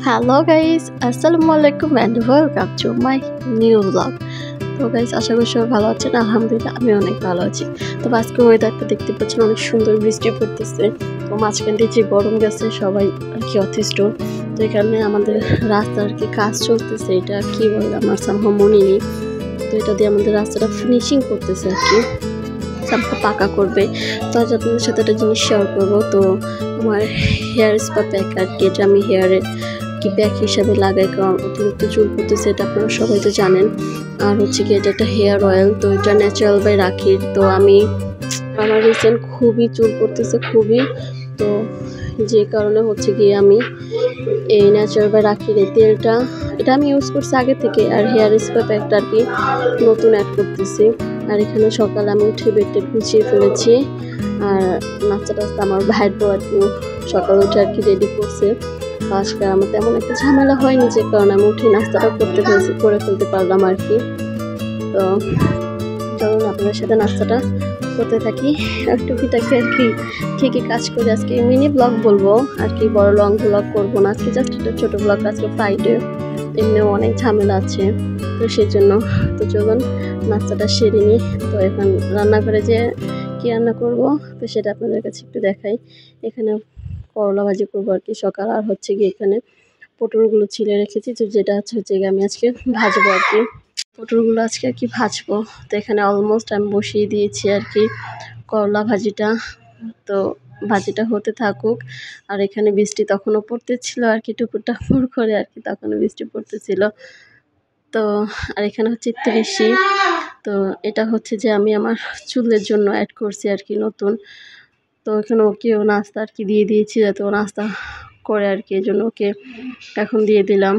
Hello guys, আসসালামু আলাইকুম and welcome to my new blog. তো গাইস, আশা করি সবাই ভালো আছেন। আলহামদুলিল্লাহ আমি অনেক ভালো আছি। তো আজকে ওয়েদারটা দেখতে পাচ্ছেন, অনেক সুন্দর বৃষ্টি পড়তেছে। তো মাঝখান দিয়ে যে গরম গেছে সবাই আর কি অতিষ্ঠ। তো এখানে আমাদের রাস্তার আর কি কাজ চলতেছে, এটা কি বলে আমার সামহাও মনে নেই। তো এটা দিয়ে আমাদের রাস্তাটা ফিনিশিং করতেছে আর কি, সামহাও পাকা করবে। তো আজ আপনাদের সাথে একটা জিনিস শেয়ার করবো। তো আমার হেয়ার স্পা প্যাক আর কি, এটা আমি হেয়ারে কি প্যাক হিসাবে লাগাই, কারণ অতিরিক্ত চুল পড়তেছে, এটা আপনারা সবাই তো জানেন। আর হচ্ছে কি, এটা একটা হেয়ার অয়েল, তো এটা ন্যাচারাল বাই রাখির। তো আমার রিসেন্ট খুবই চুল পড়তেছে, খুবই। তো যে কারণে হচ্ছে গিয়ে আমি এই ন্যাচারাল বাই রাখির এই তেলটা, এটা আমি ইউজ করছি আগে থেকে। আর হেয়ার স্পা প্যাকটা আর কি নতুন অ্যাড করতেছি। আর এখানে সকালে আমি উঠে বেডটা গুছিয়ে ফেলেছি। আর নাস্তা টাস্তা আমার ভাইয়ের আর কি সকালে উঠে আর কি রেডি করছে। আজকে আমার তেমন একটা ঝামেলা হয়নি, যে কারণে আমি উঠে নাস্তাটা করে ফেলতে পারলাম আর কি। তো চলুন আপনাদের সাথে নাস্তাটা করতে থাকি। টুকিটাকি আর কি ঠিকই কাজ করে আজকে মিনি ব্লগ বলবো আর কি, বড় লং ব্লগ করবো না আজকে, জাস্ট একটা ছোটো ব্লগ। আজকে ফ্রাইডে, এমনিও অনেক ঝামেলা আছে, তো সেই জন্য। তো চলুন নাস্তাটা সেরে নিই। তো এখন রান্নাঘরে যে কী রান্না করবো, তো সেটা আপনাদের কাছে একটু দেখাই। এখানে করলা ভাজি করবো আর কি সকাল। আর হচ্ছে গিয়ে এখানে পটলগুলো ছিলে রেখেছি, তো যেটা হচ্ছে গিয়ে আমি আজকে ভাজবো আর কি। পটলগুলো আজকে আর কি ভাজবো। তো এখানে অলমোস্ট আমি বসিয়ে দিয়েছি আর কি করলা ভাজিটা। তো ভাজিটা হতে থাকুক। আর এখানে বৃষ্টি তখনও পড়তেছিল আর কি, টুপুর টাপুর করে আর কি, তখনও বৃষ্টি পড়তেছিল। তো আর এখানে হচ্ছে 30। তো এটা হচ্ছে যে আমি আমার চুলের জন্য অ্যাড করছি আর কি নতুন। তো এখানে ওকেও নাস্তা আর কি দিয়ে দিয়েছি, যাতে ও নাস্তা করে আর কি, এই জন্য ওকে এখন দিয়ে দিলাম।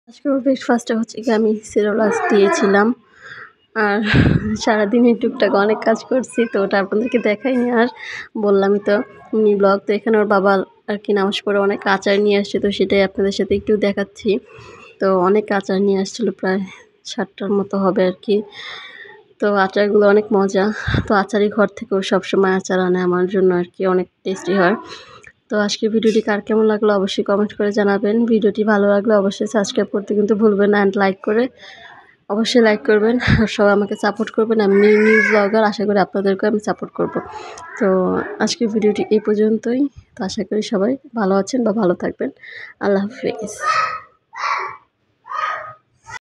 আজকে ওর ব্রেকফাস্টে হচ্ছে কি আমি সেরেলাক্স দিয়েছিলাম। আর সারাদিনই টুকটাক অনেক কাজ করছি, তো ওটা আপনাদেরকে দেখাইনি। আর বললামই তো মিনি ব্লগ। তো এখানে ওর বাবা আর কি নামাজ পড়ে অনেক আচার নিয়ে আসছে, তো সেটাই আপনাদের সাথে একটু দেখাচ্ছি। তো অনেক আচার নিয়ে আসছিলো, প্রায় 60টার মতো হবে আর কি। তো আচারগুলো অনেক মজা। তো আচারি ঘর থেকেও সবসময় আচার আনে আমার জন্য আর কি, অনেক টেস্টি হয়। তো আজকের ভিডিওটি কার কেমন লাগলো অবশ্যই কমেন্ট করে জানাবেন। ভিডিওটি ভালো লাগলে অবশ্যই সাবস্ক্রাইব করতে কিন্তু ভুলবেন না, অ্যান্ড লাইক করে অবশ্যই লাইক করবেন। আর সবাই আমাকে সাপোর্ট করবেন। আমি নিউ ব্লগার, আশা করি আপনাদেরকেও আমি সাপোর্ট করব। তো আজকের ভিডিওটি এই পর্যন্তই। তো আশা করি সবাই ভালো আছেন বা ভালো থাকবেন। আল্লাহ হাফিজ।